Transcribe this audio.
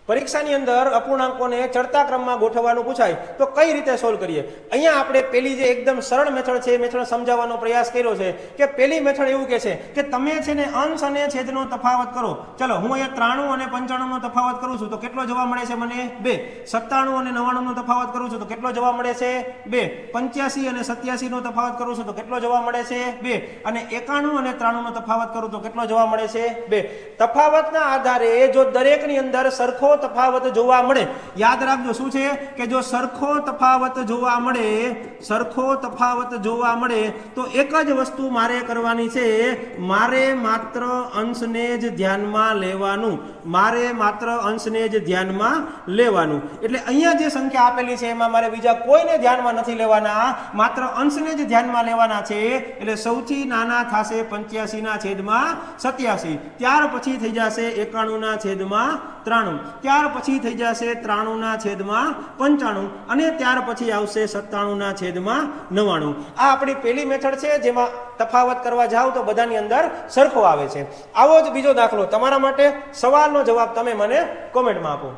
પરીક્ષાની અંદર અપૂર્ણાંકોને ચડતા ક્રમમાં ગોઠવવાનું પૂછાય તો કઈ રીતે સોલ્વ કરીએ? અહીંયા આપણે પેલી જે એકદમ સરળ મેથડ છે એ મેથડ સમજાવવાનો પ્રયાસ કર્યો છે કે પેલી મેથડ એવું કહે છે કે તમે છે ને અંશ અને છેદનો તફાવત કરો. ચલો હું અહીંયા 93 અને 95 નો તફાવત કરું છું તો કેટલો જવાબ મળે છે મને? 2. 97 અને 99 નો તફાવત કરું છું તો કેટલો જવાબ મળે છે? 2. 85 અને 87 નો તફાવત કરું છું તો કેટલો જવાબ મળે છે? 2. અને 91 અને 93 નો તફાવત કરું તો કેટલો જવાબ મળે છે? 2. તફાવતના આધારે જો દરેકની અંદર સરખો તફાવત જોવા મળે, યાદ રાખજો શું છે કે જો સરખો તફાવત જોવા મળે તો એક જ વસ્તુ મારે કરવાની છે, મારે માત્ર અંશને જ ધ્યાનમાં લેવાનું. એટલે અહીંયા જે સંખ્યા આપેલી છે એમાં મારે બીજા કોઈને ધ્યાનમાં નથી લેવાના, માત્ર અંશને જ ધ્યાનમાં લેવાના છે. એટલે સૌથી નાના થશે 85/87, ત્યાર પછી થઈ જશે 91/93, ત્યાર પછી થઈ જશે 93/95 અને ત્યાર પછી આવશે 97/99. આ આપણી પેલી મેથડ છે જેમાં તફાવત કરવા જાવ તો બધાની અંદર સરખો આવે છે. આવો જ બીજો દાખલો તમારા માટે, સવાલનો જવાબ તમે મને કોમેન્ટમાં આપો.